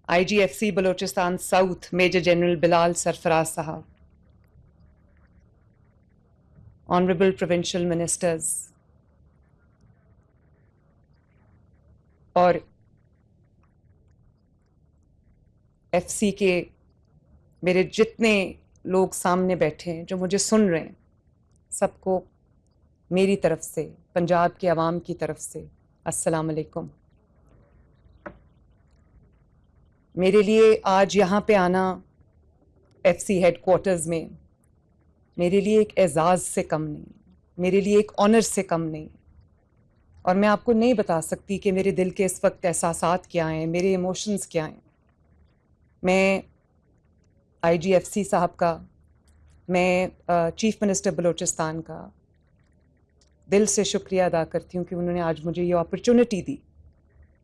IGFC Balochistan South Major General Bilal Sarfaraz Sahab, Honorable Provincial Ministers اور FC کے میرے جتنے لوگ سامنے بیٹھے ہیں جو مجھے سن رہے ہیں، سب کو میری طرف سے، پنجاب کے عوام کی طرف سے السلام علیکم۔ میرے لیے آج یہاں پہ آنا FC ہیڈ کوارٹرز میں میرے لیے ایک اعزاز سے کم نہیں، میرے لیے ایک آنر سے کم نہیں، اور میں آپ کو نہیں بتا سکتی کہ میرے دل کے اس وقت احساسات کیا ہیں، میرے ایموشنز کیا ہیں۔ میں IGFC صاحب کا، میں چیف منسٹر بلوچستان کا دل سے شکریہ ادا کرتی ہوں کہ انہوں نے آج مجھے یہ اپرچونٹی دی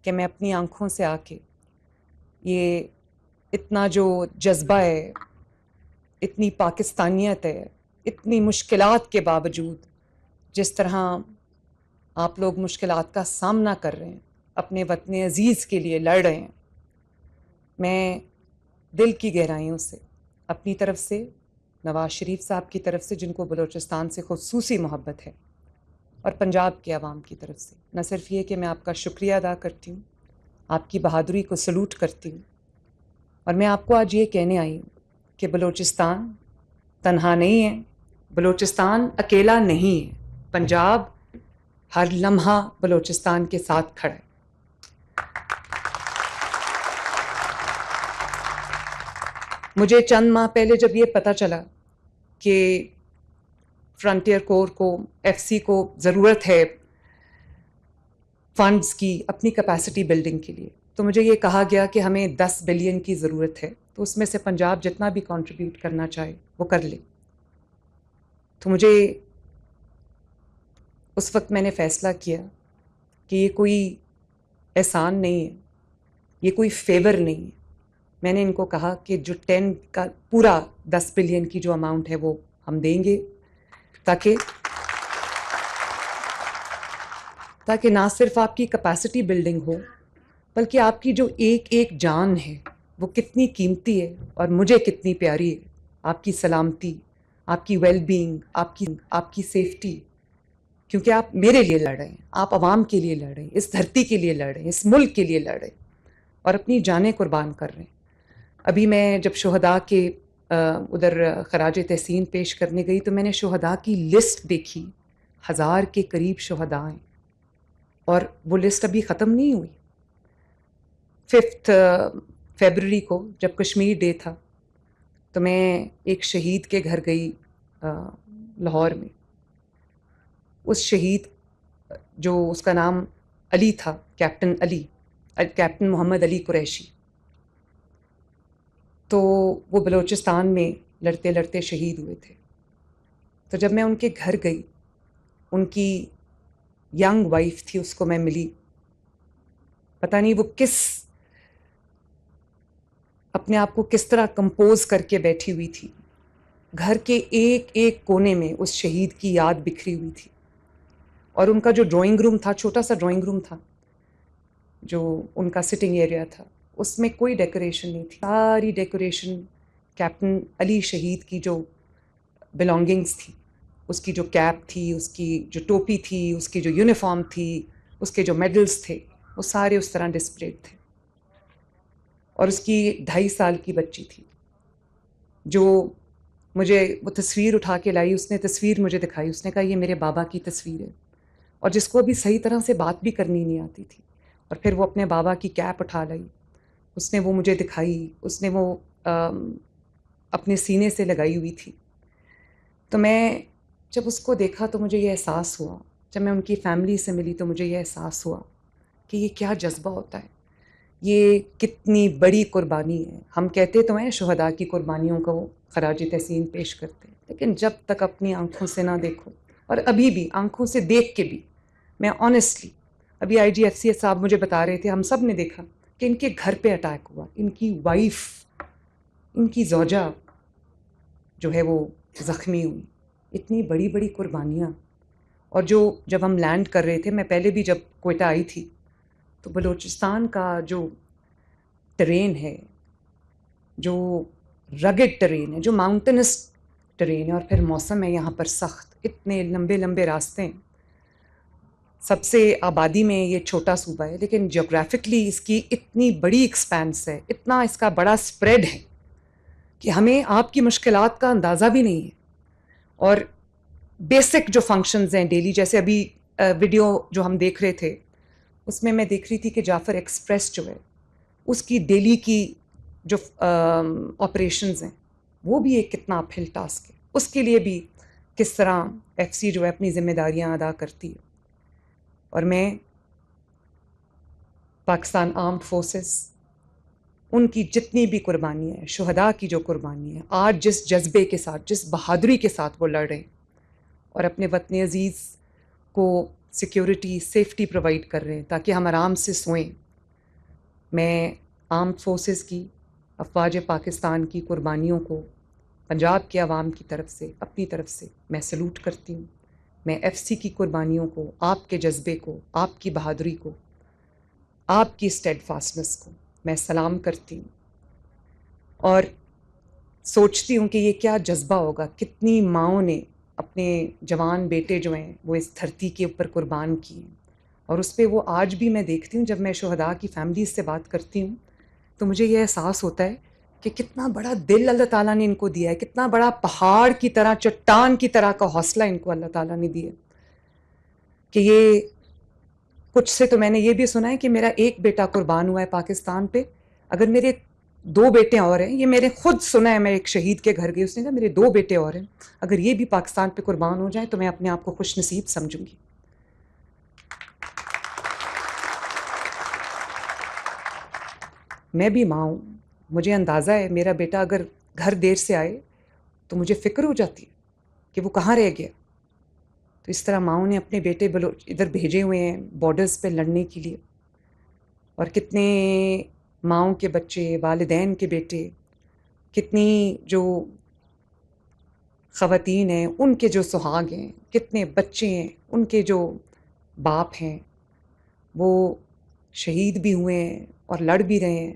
کہ میں اپنی آنکھوں سے آ کے یہ اتنا جو جذبہ ہے، اتنی پاکستانیت ہے، اتنی مشکلات کے باوجود جس طرح آپ لوگ مشکلات کا سامنا کر رہے ہیں، اپنے وطن عزیز کے لیے لڑ رہے ہیں، میں دل کی گہرائیوں سے اپنی طرف سے، نواز شریف صاحب کی طرف سے جن کو بلوچستان سے خصوصی محبت ہے، اور پنجاب کے عوام کی طرف سے نہ صرف یہ کہ میں آپ کا شکریہ ادا کرتی ہوں، آپ کی بہادری کو سلوٹ کرتی ہوں، اور میں آپ کو آج یہ کہنے آئی ہوں کہ بلوچستان تنہا نہیں ہے، بلوچستان اکیلا نہیں ہے، پنجاب ہر لمحہ بلوچستان کے ساتھ کھڑا ہے۔ مجھے چند ماہ پہلے جب یہ پتہ چلا کہ فرنٹیئر کور کو، FC کو ضرورت ہے فنڈز کی اپنی کیپیسٹی بلڈنگ کے لیے، تو مجھے یہ کہا گیا کہ ہمیں 10 بلین کی ضرورت ہے، تو اس میں سے پنجاب جتنا بھی کنٹریبیوٹ کرنا چاہے وہ کر لے۔ تو مجھے اس وقت میں نے فیصلہ کیا کہ یہ کوئی احسان نہیں ہے، یہ کوئی فیور نہیں ہے۔ میں نے ان کو کہا کہ جو 10 کا پورا 10 بلین کی جو اماؤنٹ ہے وہ ہم دیں گے، تاکہ نہ صرف آپ کی کیپیسٹی بلڈنگ ہو، بلکہ آپ کی جو ایک ایک جان ہے وہ کتنی قیمتی ہے اور مجھے کتنی پیاری ہے، آپ کی سلامتی، آپ کی ویل بینگ، آپ کی سیفٹی، کیونکہ آپ میرے لیے لڑ رہے ہیں، آپ عوام کے لیے لڑ رہے ہیں، اس دھرتی کے لیے لڑ رہے ہیں، اس ملک کے لیے لڑ رہے ہیں، اور اپنی جانیں قربان کر رہے ہیں۔ ابھی میں جب شہداء کے ادھر خراج تحسین پیش کرنے گئی تو میں نے شہداء کی لسٹ دیکھی، 1000 کے قریب شہداء ہیں، اور وہ لسٹ ابھی ختم نہیں ہوئی۔ 5 فیبرری کو جب کشمیر ڈے تھا تو میں ایک شہید کے گھر گئی لاہور میں۔ اس شہید جو اس کا نام علی تھا، کیپٹن محمد علی قریشی، تو وہ بلوچستان میں لڑتے لڑتے شہید ہوئے تھے۔ تو جب میں ان کے گھر گئی، ان کی ینگ وائف تھی، اس کو میں ملی، پتہ نہیں وہ اپنے آپ کو کس طرح کمپوز کر کے بیٹھی ہوئی تھی۔ گھر کے ایک ایک کونے میں اس شہید کی یاد بکھری ہوئی تھی، اور ان کا جو ڈرائنگ روم تھا، چھوٹا سا ڈرائنگ روم تھا جو ان کا سٹنگ ایریا تھا، اس میں کوئی ڈیکوریشن نہیں تھی، ساری ڈیکوریشن کیپٹن علی شہید کی جو بلانگنگز تھی، اس کی جو کیپ تھی، اس کی جو ٹوپی تھی، اس کی جو یونیفارم تھی، اس کے جو میڈلز تھے، وہ سارے اس طرح ڈسپلیڈ تھے۔ اور اس کی 2.5 سال کی بچی تھی جو مجھے وہ تصویر اٹھا کے لائی، اس نے تصویر مجھے دکھائی، اس نے کہا یہ میرے بابا کی تصویر ہے، اور جس کو ابھی صحیح طرح سے بات بھی کرنی نہیں آتی تھی، اور پھر وہ اپنے بابا کی کیپ اٹھا لائی، اس نے وہ مجھے دکھائی، اس نے وہ اپنے سینے سے لگائی ہوئی تھی۔ تو میں جب اس کو دیکھا تو مجھے یہ احساس ہوا، جب میں ان کی فیملی سے ملی تو مجھے یہ احساس ہوا کہ یہ کیا جذبہ ہوتا ہے، یہ کتنی بڑی قربانی ہے۔ ہم کہتے تو ہیں شہداء کی قربانیوں کو خراج تحسین پیش کرتے ہیں، لیکن جب تک اپنی آنکھوں سے نہ دیکھو، اور ابھی بھی آنکھوں سے دیکھ کے بھی میں آنیسٹلی، ابھی IGFC صاحب مجھے بتا رہے تھے، ہم سب نے دیکھا کہ ان کے گھر پہ اٹیک ہوا، ان کی وائف، ان کی زوجہ جو ہے وہ زخمی ہوئی، اتنی بڑی بڑی قربانیاں۔ اور جب ہم لینڈ کر رہے تھے، میں پہلے بھی جب کوئٹہ آئی تھی تو بلوچستان کا جو ٹرین ہے، جو رگڈ ٹرین ہے، جو ماؤنٹنس ٹرین ہے، اور پھر موسم ہے یہاں پر سخت، اتنے لمبے لمبے راستے ہیں. سب سے آبادی میں یہ چھوٹا صوبہ ہے، لیکن جیوگرافکلی اس کی اتنی بڑی ایکسپینس ہے، اتنا اس کا بڑا اسپریڈ ہے کہ ہمیں آپ کی مشکلات کا اندازہ بھی نہیں ہے. اور بیسک جو فنکشنز ہیں ڈیلی، جیسے ابھی ویڈیو جو ہم دیکھ رہے تھے اس میں میں دیکھ رہی تھی کہ جعفر ایکسپریس جو ہے اس کی ڈیلی کی جو آپریشنز ہیں وہ بھی ایک کتنا اپ ہل ٹاسک ہے. اس کے لیے بھی کس طرح ایف سی جو ہے اپنی ذمہ داریاں ادا کرتی ہے. اور میں پاکستان آرمڈ فورسز، ان کی جتنی بھی قربانیاں ہیں، شہداء کی جو قربانی ہے، آج جس جذبے کے ساتھ، جس بہادری کے ساتھ وہ لڑ رہے ہیں اور اپنے وطن عزیز کو سیکیورٹی، سیفٹی پرووائڈ کر رہے ہیں تاکہ ہم آرام سے سوئیں، میں آرمڈ فورسز کی، افواج پاکستان کی قربانیوں کو پنجاب کے عوام کی طرف سے، اپنی طرف سے میں سلوٹ کرتی ہوں. میں ایف سی کی قربانیوں کو، آپ کے جذبے کو، آپ کی بہادری کو، آپ کی اسٹیڈ فاسٹنس کو میں سلام کرتی ہوں. اور سوچتی ہوں کہ یہ کیا جذبہ ہوگا، کتنی ماؤں نے اپنے جوان بیٹے جو ہیں وہ اس دھرتی کے اوپر قربان کیے ہیں. اور اس پہ وہ آج بھی میں دیکھتی ہوں، جب میں شہداء کی فیملیز سے بات کرتی ہوں تو مجھے یہ احساس ہوتا ہے کہ کتنا بڑا دل اللہ تعالیٰ نے ان کو دیا ہے، کتنا بڑا پہاڑ کی طرح، چٹان کی طرح کا حوصلہ ان کو اللہ تعالیٰ نے دیا کہ یہ کچھ سے تو میں نے یہ بھی سنا ہے کہ میرا ایک بیٹا قربان ہوا ہے پاکستان پہ، اگر میرے 2 بیٹے اور ہیں، یہ میرے خود سنا ہے، میں ایک شہید کے گھر گئی، اس نے کہا میرے 2 بیٹے اور ہیں، اگر یہ بھی پاکستان پہ قربان ہو جائیں تو میں اپنے آپ کو خوش نصیب سمجھوں گی. میں بھی ماں ہوں، مجھے اندازہ ہے میرا بیٹا اگر گھر دیر سے آئے تو مجھے فکر ہو جاتی ہے کہ وہ کہاں رہ گیا. تو اس طرح ماؤں نے اپنے بیٹے ادھر بھیجے ہوئے ہیں بارڈرز پہ لڑنے کے لیے. اور کتنے ماؤں کے بچے، والدین کے بیٹے، کتنی جو خواتین ہیں ان کے جو سہاگ ہیں، کتنے بچے ہیں ان کے جو باپ ہیں، وہ شہید بھی ہوئے ہیں اور لڑ بھی رہے ہیں.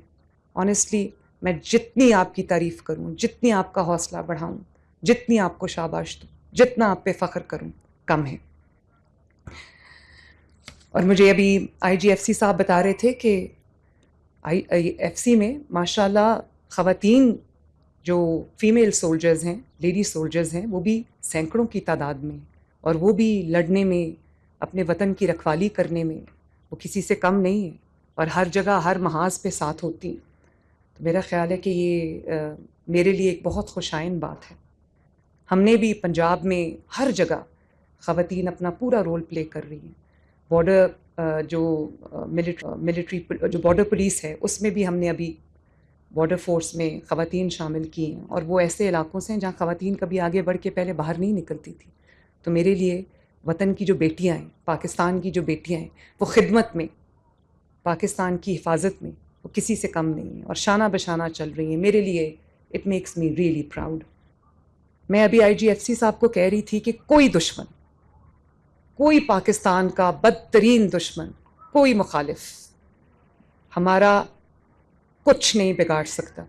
آنیسٹلی میں جتنی آپ کی تعریف کروں، جتنی آپ کا حوصلہ بڑھاؤں، جتنی آپ کو شاباش دوں، جتنا آپ پہ فخر کروں، کم ہے. اور مجھے ابھی آئی جی ایف سی صاحب بتا رہے تھے کہ آئی ایف سی میں ماشاء اللہ خواتین جو فیمیل سولجرز ہیں، لیڈی سولجرز ہیں، وہ بھی سینکڑوں کی تعداد میں، اور وہ بھی لڑنے میں، اپنے وطن کی رکھوالی کرنے میں وہ کسی سے کم نہیں ہے، اور ہر جگہ ہر محاذ پہ ساتھ ہوتی ہیں. تو میرا خیال ہے کہ یہ میرے لیے ایک بہت خوشائن بات ہے. ہم نے بھی پنجاب میں ہر جگہ خواتین اپنا پورا رول پلے کر رہی ہیں. بارڈر جو ملٹری جو بارڈر پولیس ہے اس میں بھی ہم نے ابھی بارڈر فورس میں خواتین شامل کی ہیں، اور وہ ایسے علاقوں سے ہیں جہاں خواتین کبھی آگے بڑھ کے پہلے باہر نہیں نکلتی تھی. تو میرے لیے وطن کی جو بیٹیاں ہیں، پاکستان کی جو بیٹیاں ہیں، وہ خدمت میں، پاکستان کی حفاظت میں وہ کسی سے کم نہیں ہیں اور شانہ بشانہ چل رہی ہیں. میرے لیے it makes me really proud. میں ابھی آئی جی ایف سی صاحب کو کہہ رہی تھی کہ کوئی دشمن، کوئی پاکستان کا بدترین دشمن، کوئی مخالف ہمارا کچھ نہیں بگاڑ سکتا.